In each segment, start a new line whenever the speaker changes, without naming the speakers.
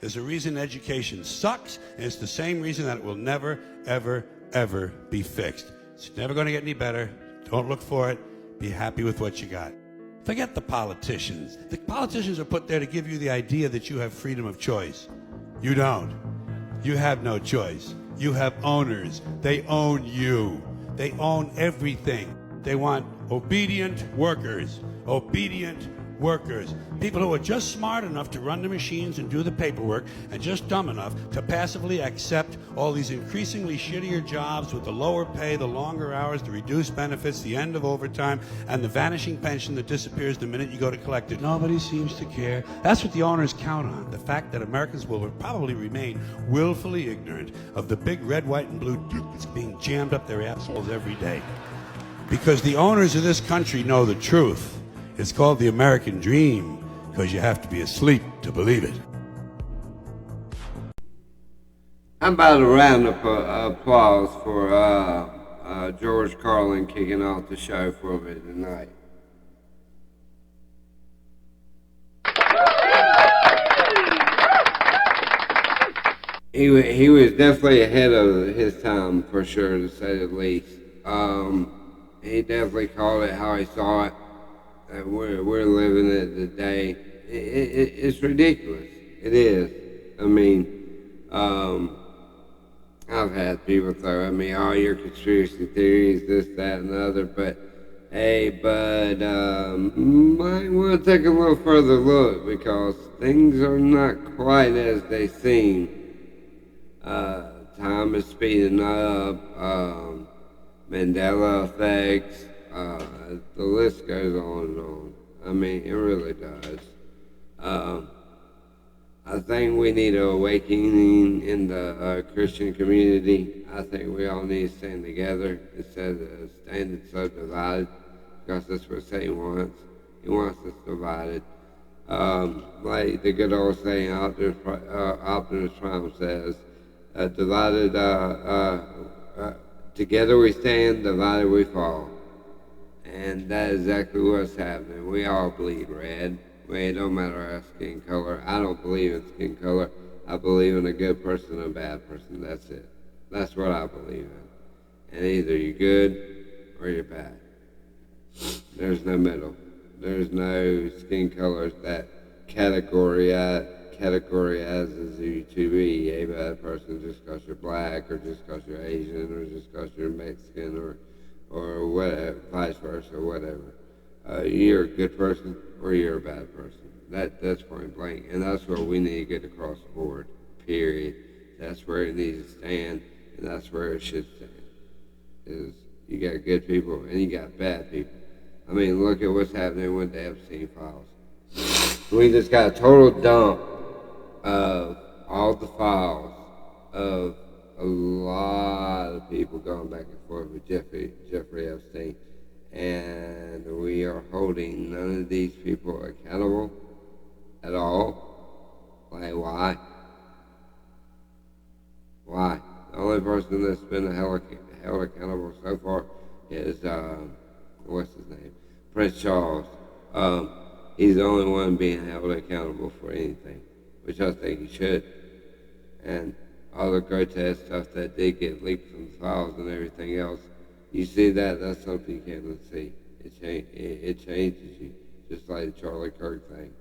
There's a reason education sucks, and it's the same reason that it will never, ever, ever be fixed. It's never going to get any better. Don't look for it. Be happy with what you got. Forget the politicians. The politicians are put there to give you the idea that you have freedom of choice. You don't. You have no choice. You have owners. They own you. They own everything. They want obedient workers. Obedient workers. People who are just smart enough to run the machines and do the paperwork, and just dumb enough to passively accept all these increasingly shittier jobs with the lower pay, the longer hours, the reduced benefits, the end of overtime, and the vanishing pension that disappears the minute you go to collect it. Nobody seems to care. That's what the owners count on. The fact that Americans will probably remain willfully ignorant of the big red, white, and blue that's being jammed up their assholes every day. Because the owners of this country know the truth. It's called the American dream, because you have to be asleep to believe it.
How about a round of applause for George Carlin kicking off the show for me tonight? He was definitely ahead of his time, for sure, to say the least. He definitely called it how he saw it. We're living it today. It's ridiculous. It is. I mean, I've had people throw at me, "Oh, your conspiracy theories, this, that, and the other." But hey, might want to take a little further look, because things are not quite as they seem. Time is speeding up. Mandela effects. The list goes on and on. I mean, it really does. I think we need an awakening in the Christian community. I think we all need to stand together instead of standing so divided, because that's what Satan wants. He wants us divided. Like the good old saying, Optimus Prime says, divided, together we stand, divided we fall. And that is exactly what's happening. We all bleed red. It don't matter our skin color. I don't believe in skin color. I believe in a good person and a bad person. That's it. That's what I believe in. And either you're good or you're bad. There's no middle. There's no skin colors that categorizes you to be a bad person just because you're black, or just because you're Asian, or just because you're Mexican, or whatever, vice versa, or whatever. You're a good person or you're a bad person. That's point blank, and that's where we need to get across the board, period. That's where it needs to stand, and that's where it should stand. Is you got good people and you got bad people. I mean, look at what's happening with the Epstein files. We just got a total dump of all the files of a lot of people going back and forth with Jeffrey Epstein, and we are holding none of these people accountable at all. Like, why? Why? The only person that's been held accountable so far is, what's his name? Prince Charles. He's the only one being held accountable for anything, which I think he should. And all the grotesque stuff that did get leaked from the files and everything else, you see that's something you can't unsee. It changes you, just like the Charlie Kirk thing,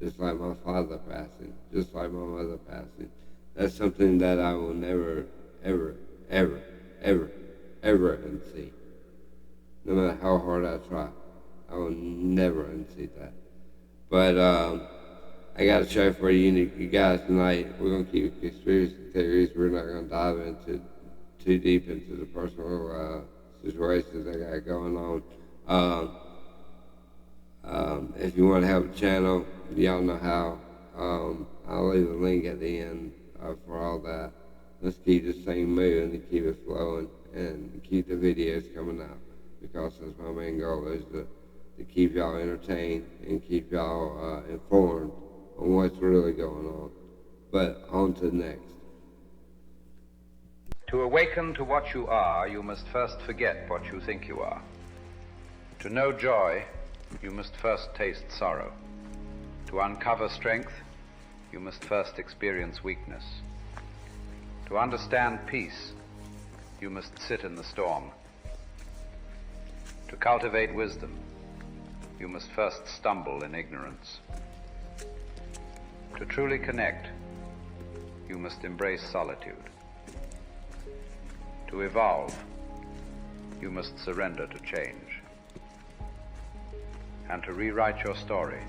just like my father passing, just like my mother passing. That's something that I will never, ever, ever, ever, ever unsee. No matter how hard I try, I will never unsee that. But I got a show for you guys tonight. We're going to keep conspiracy theories. We're not going to dive into too deep into the personal situations I got going on. If you want to help the channel, y'all know how. I'll leave a link at the end for all that. Let's keep this thing moving and keep it flowing and keep the videos coming out, because that's my main goal, is to keep y'all entertained and keep y'all informed on what's really going on. But on to the next.
To awaken to what you are, you must first forget what you think you are. To know joy, you must first taste sorrow. To uncover strength, you must first experience weakness. To understand peace, you must sit in the storm. To cultivate wisdom, you must first stumble in ignorance. To truly connect, you must embrace solitude. To evolve, you must surrender to change. And to rewrite your story,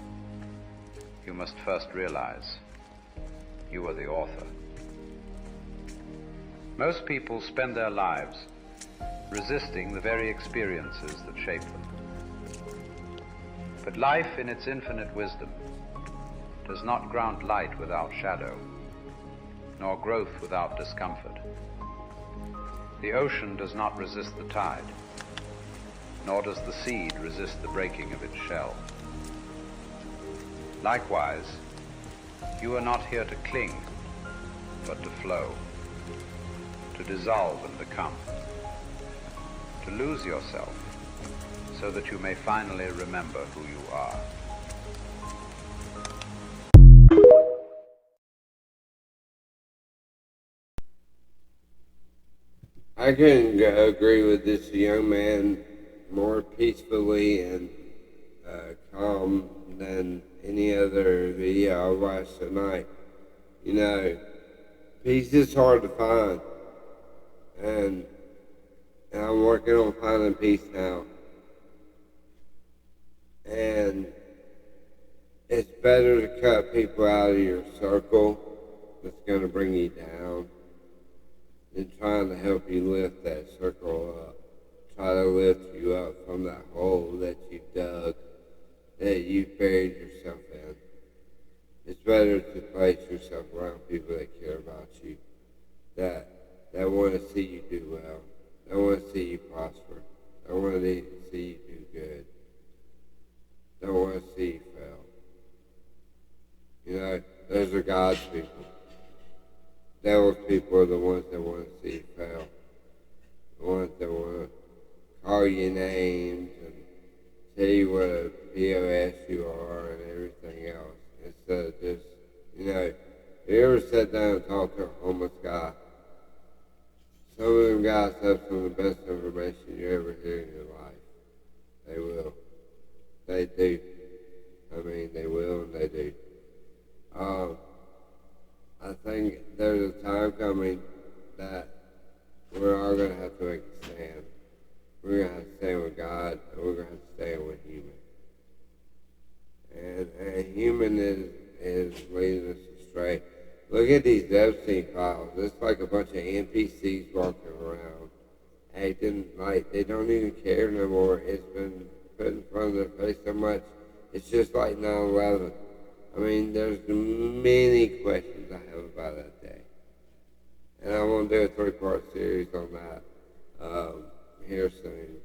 you must first realize you are the author. Most people spend their lives resisting the very experiences that shape them. But life, in its infinite wisdom, does not grant light without shadow, nor growth without discomfort. The ocean does not resist the tide, nor does the seed resist the breaking of its shell. Likewise, you are not here to cling, but to flow, to dissolve and become, to lose yourself, so that you may finally remember who you are.
I couldn't agree with this young man more peacefully and calm than any other video I watched tonight. You know, peace is hard to find, and I'm working on finding peace now. And it's better to cut people out of your circle that's going to bring you down than trying to help you lift that circle up. Try to lift you up from that hole that you dug, that you buried yourself in. It's better to place yourself around people that care about you, that want to see you do well, that want to see you prosper, that want to see you do good, that want to see you fail. You know, those are God's people. Devil's people are the ones that want to see you fail, the ones that want to call you names and tell you what a POS you are and everything else, instead of just, you know, have you ever sat down and talked to a homeless guy? Some of them guys have some of the best information you ever hear in your life. They will. They do. I mean, they will and they do. I think there's a time coming that we're all going to have to make a stand. We're going to have to stand with God, and we're going to have to stand with human. And human is leading us astray. Look at these Epstein files. It's like a bunch of NPCs walking around, acting like they don't even care no more. It's been put in front of their face so much. It's just like 9/11. I mean, there's many questions I have about that day. And I want to do a 3-part series on that here soon.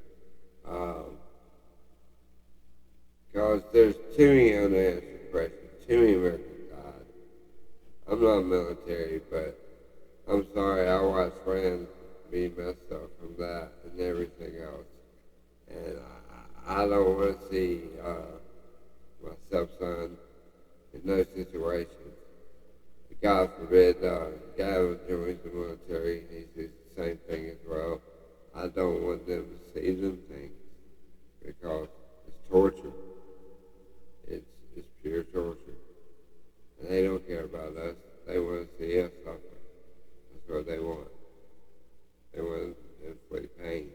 Because there's too many unanswered questions. Too many Americans died. I'm not military, but I'm sorry, I watched friends be messed up from that and everything else. And I don't want to see my stepson in those situations. God forbid, guy who joins the military, he sees the same thing as well. I don't want them to see them things because it's torture. It's pure torture. And they don't care about us. They want to see us suffer. That's what they want. They want to inflict pain.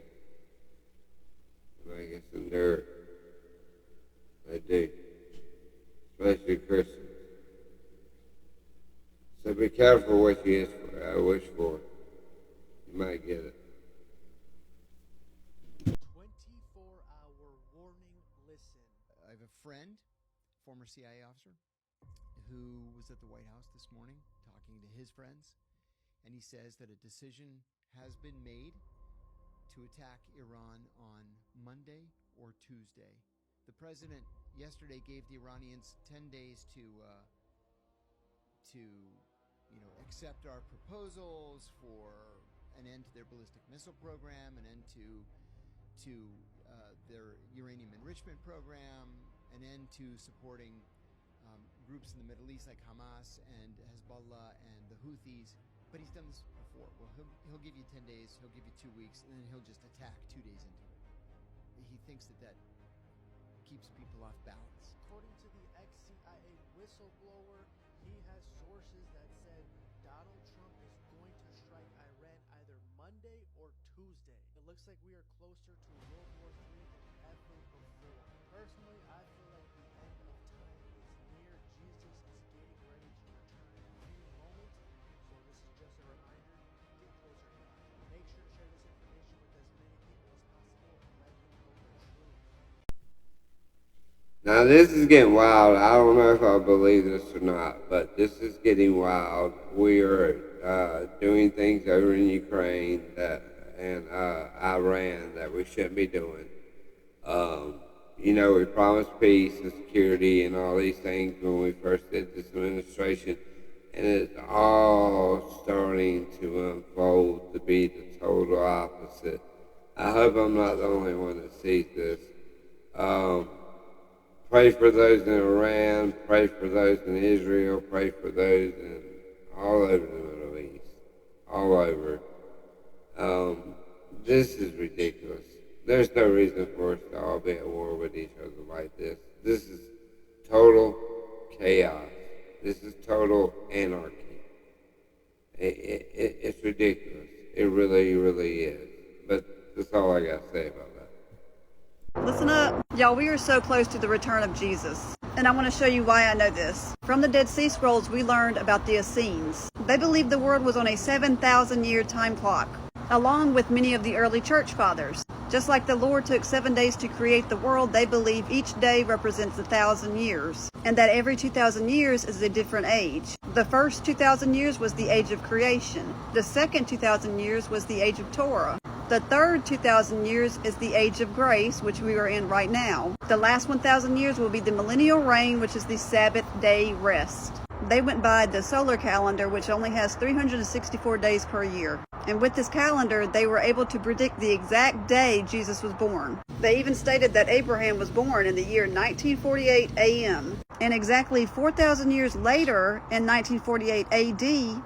Make us endure. They do. Especially Christians. So be careful what you wish for. You might get it.
24-hour warning, listen. I have a friend, former CIA officer, who was at the White House this morning talking to his friends, and he says that a decision has been made to attack Iran on Monday or Tuesday. The president yesterday gave the Iranians 10 days to accept our proposals for an end to their ballistic missile program, an end to their uranium enrichment program, an end to supporting groups in the Middle East like Hamas and Hezbollah and the Houthis, but he's done this before. Well, he'll give you 10 days, he'll give you 2 weeks, and then he'll just attack 2 days into it. He thinks that keeps people off balance.
According to the ex-CIA whistleblower, he has sources that said Donald Trump is going to strike Iran either Monday or Tuesday. It looks like we are closer to World War III than ever before. Personally, I feel like the end of time is near. Jesus is getting ready to return at any moment. So this is just a reminder, get closer to God. Make sure to share this information with as many people as possible and let them know the truth.
Now this is getting wild. I don't know if I believe this or not, but this is getting wild. We are doing things over in Ukraine and Iran that we shouldn't be doing. We promised peace and security and all these things when we first did this administration, and it's all starting to unfold to be the total opposite. I hope I'm not the only one that sees this. Pray for those in Iran, pray for those in Israel, pray for those in all over the Middle East, all over. This is ridiculous. There's no reason for us to all be at war with each other like this. This is total chaos. This is total anarchy. It's ridiculous. It really, really is. But that's all I got to say about that.
Listen up. Y'all, we are so close to the return of Jesus. And I want to show you why I know this. From the Dead Sea Scrolls, we learned about the Essenes. They believed the world was on a 7,000-year time clock, along with many of the early church fathers. Just like the Lord took 7 days to create the world, they believe each day represents 1,000 years, and that every 2,000 years is a different age. The first 2,000 years was the age of creation. The second 2,000 years was the age of Torah. The third 2,000 years is the age of grace, which we are in right now. The last 1,000 years will be the millennial reign, which is the Sabbath day rest. They went by the solar calendar, which only has 364 days per year. And with this calendar, they were able to predict the exact day Jesus was born. They even stated that Abraham was born in the year 1948 AM. And exactly 4,000 years later, in 1948 AD,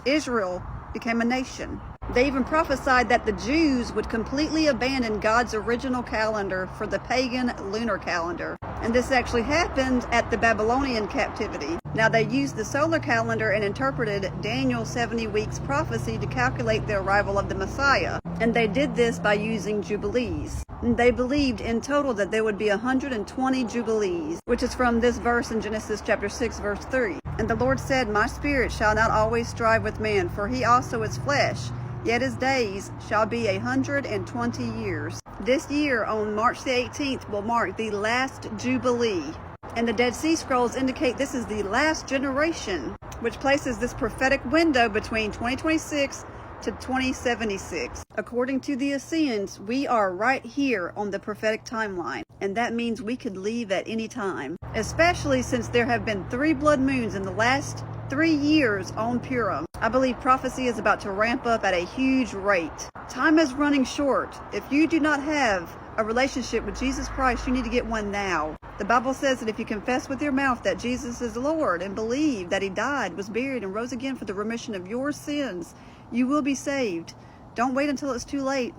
Israel became a nation. They even prophesied that the Jews would completely abandon God's original calendar for the pagan lunar calendar. And this actually happened at the Babylonian captivity. Now, they used the solar calendar and interpreted Daniel's 70 weeks prophecy to calculate the arrival of the Messiah. And they did this by using jubilees. And they believed in total that there would be 120 jubilees, which is from this verse in Genesis chapter 6, verse 3. And the Lord said, "My spirit shall not always strive with man, for he also is flesh. Yet his days shall be 120 years. This year, on March the 18th, will mark the last Jubilee. And the Dead Sea Scrolls indicate this is the last generation, which places this prophetic window between 2026 to 2076. According to the Essenes, we are right here on the prophetic timeline, and that means we could leave at any time, especially since there have been 3 blood moons in the last 3 years on Purim. I believe prophecy is about to ramp up at a huge rate. Time is running short. If you do not have a relationship with Jesus Christ, you need to get one now. The Bible says that if you confess with your mouth that Jesus is Lord and believe that he died, was buried, and rose again for the remission of your sins, you will be saved. Don't wait until it's too late.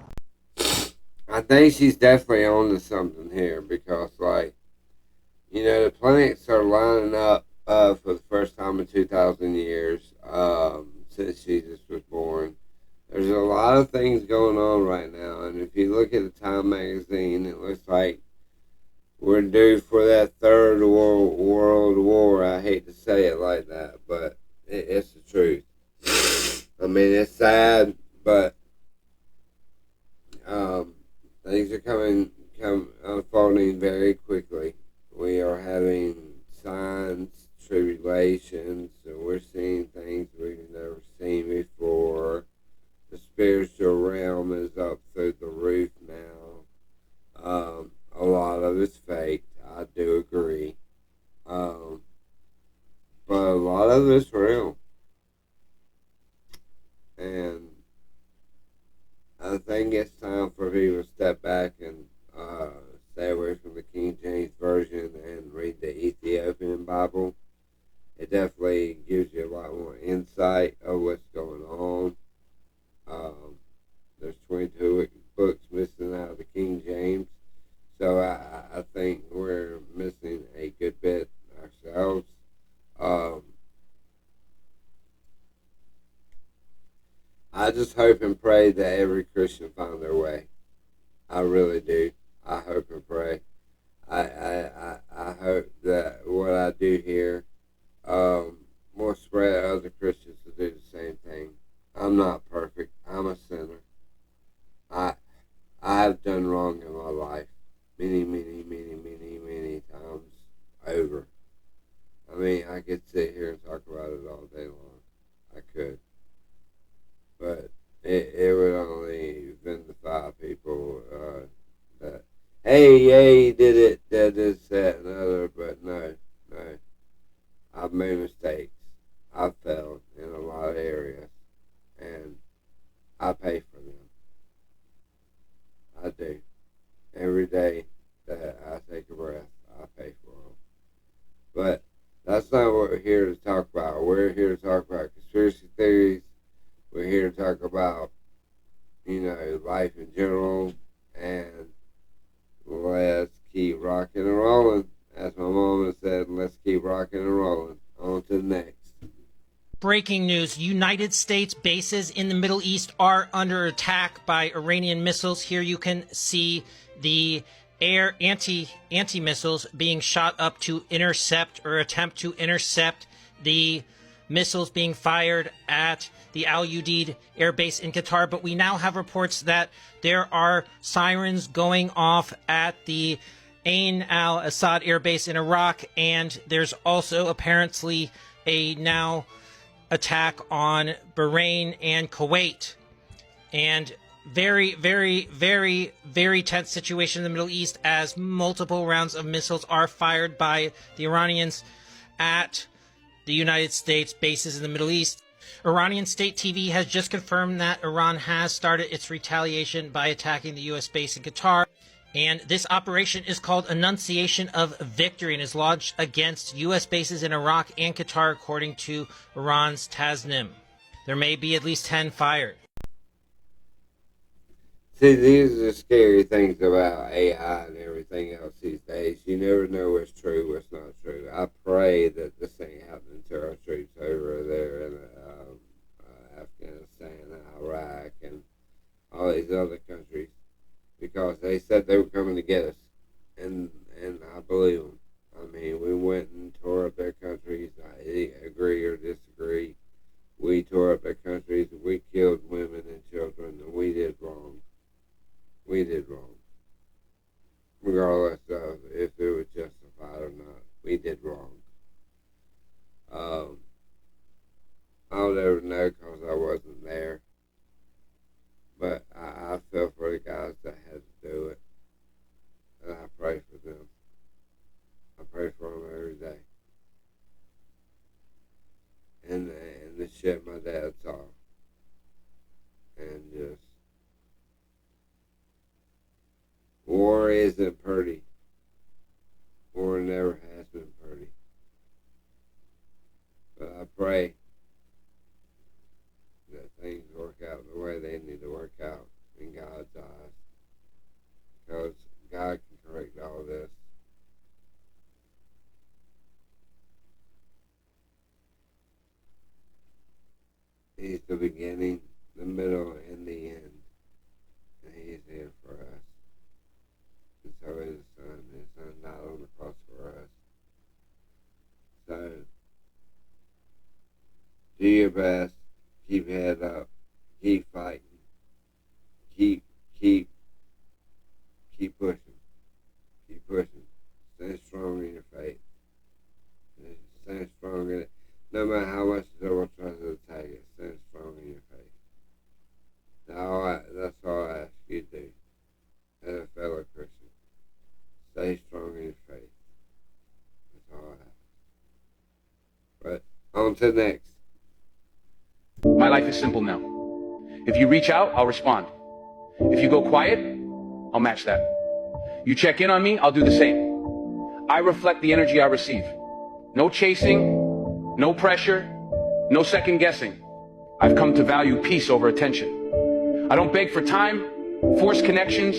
I think she's definitely on to something here because, the planets are lining up for the first time in 2,000 years since Jesus was born. There's a lot of things going on right now, and if you look at the Time magazine, it looks like we're due for that third world war. I hate to say it like that, but it's the truth. I mean, it's sad, but things are unfolding very quickly. We are having signs, tribulations, and we're seeing things we've never seen before. The spiritual realm is up through the roof now. A lot of it's fake, I do agree. But a lot of it's real. And I think it's time for people to step back and stay away from the King James Version and read the Ethiopian Bible. sight of what's going on. There's 22 books missing out of the King James. So I think we're missing a good bit ourselves. I just hope and pray that every Christian find their way. I really do. I hope and pray. I hope that what I do here will spread other Christians to do the same thing. I'm not perfect. I'm a sinner. I have done wrong in my life many times over. I mean, I could sit here and talk about it all day long. I could. But it would only vinify people that, hey, he did it, that, this, that, and other. But no. I've made mistakes. I've failed in a lot of areas. And I pay for them. I do. Every day that I take a breath, I pay for them. But that's not what we're here to talk about. We're here to talk about conspiracy theories. We're here to talk about, life in general. And let's keep rocking and rolling. As my mama said, let's keep rocking and rolling. On to the next.
Breaking news. United States bases in the Middle East are under attack by Iranian missiles. Here you can see the air anti-missiles being shot up to intercept or attempt to intercept the missiles being fired at the Al Udeid air base in Qatar. But we now have reports that there are sirens going off at the Ain al-Assad air base in Iraq, and there's also apparently a now attack on Bahrain and Kuwait. And very tense situation in the Middle East as multiple rounds of missiles are fired by the Iranians at the United States bases in the Middle East. Iranian state TV has just confirmed that Iran has started its retaliation by attacking the U.S. base in Qatar. And this operation is called Annunciation of Victory and is launched against U.S. bases in Iraq and Qatar, according to Iran's Tasnim. There may be at least 10 fired.
See, these are the scary things about AI and everything else these days. You never know what's true, what's not true. I pray that this ain't happening to our troops over there in Afghanistan and Iraq and all these other countries, because they said they were coming to get us, and I believe them. I mean, we went and tore up their countries. I agree or disagree. We tore up their countries. We killed women and children, and we did wrong. We did wrong. Regardless of if it was justified or not, we did wrong. I'll never know because I wasn't there. But I feel for the guys that had to do it. And I pray for them. I pray for them every day. And the shit my dad saw. And just, war isn't pretty. War never has been pretty. But I pray that things work out the way they need to work out in God's eyes. Because God can correct all this. He's the beginning, the middle, and the end. And He's here for us. And so is His Son. His Son died on the cross for us. So, do your best. Keep your head up. Keep fighting. Keep pushing. Keep pushing. Stand strong in your faith. Stand strong in it. No matter how much the devil tries to attack it, stand strong in your faith. That's all I ask you to do as a fellow Christian. Stay strong in your faith. That's all I ask. But on to the next.
My life is simple now. If you reach out, I'll respond. If you go quiet, I'll match that. You check in on me, I'll do the same. I reflect the energy I receive. No chasing, no pressure, No second guessing. I've come to value peace over attention. I don't beg for time, force connections,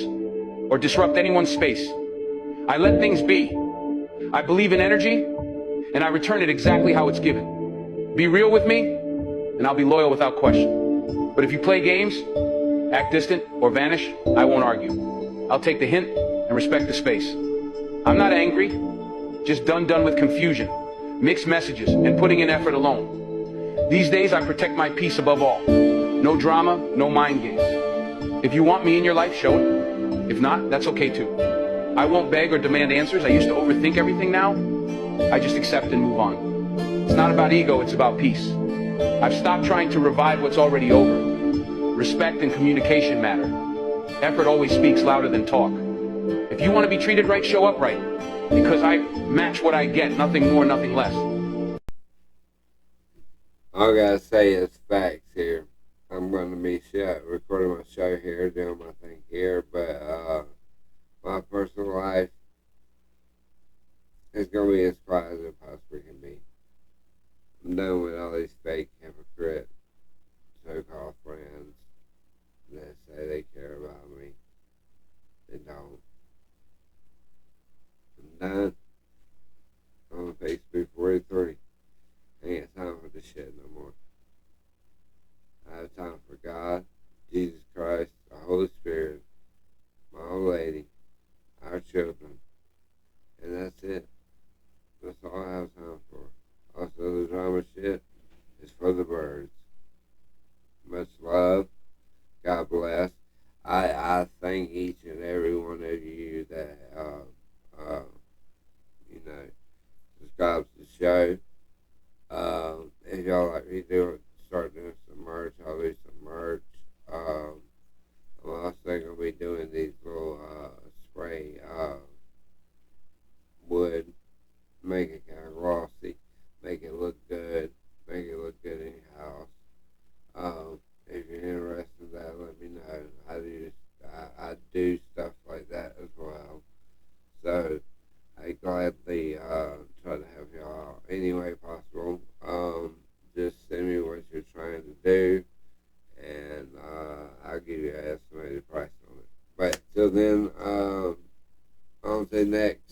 or disrupt anyone's space. I let things be. I believe in energy, and I return it exactly how it's given. Be real with me, and I'll be loyal without question. But if you play games, act distant, or vanish, I won't argue. I'll take the hint and respect the space. I'm not angry, just done with confusion, mixed messages, and putting in effort alone. These days, I protect my peace above all. No drama, no mind games. If you want me in your life, show it. If not, that's okay too. I won't beg or demand answers. I used to overthink everything. Now I just accept and move on. It's not about ego, it's about peace. I've stopped trying to revive what's already over. Respect and communication matter. Effort always speaks louder than talk. If you want to be treated right, show up right. Because I match what I get, nothing more, nothing less.
All I gotta say is facts here. I'm going to be recording my show here, doing my thing here, but my personal life is going to be as quiet as it possibly can be. I'm done with all these fake hypocrite so-called friends that say they care about me. They don't. I'm done. I'm on Facebook 43. I ain't got time for this shit no more. I have time for God, Jesus Christ, the Holy Spirit, my old lady, our children, and that's it. That's all I have time for. Also, the drama shit is for the birds. Much love. God bless. I thank each and every one of you that, subscribe to the show. If y'all like me start doing some merch, I'll do some merch. I'm also going to be doing these little spray wood, make it kind of glossy, make it look good in your house. If you're interested in that, let me know. I do stuff like that as well. So I gladly try to help y'all out any way possible. Just send me what you're trying to do, and I'll give you an estimated price on it. But till then, on to the next.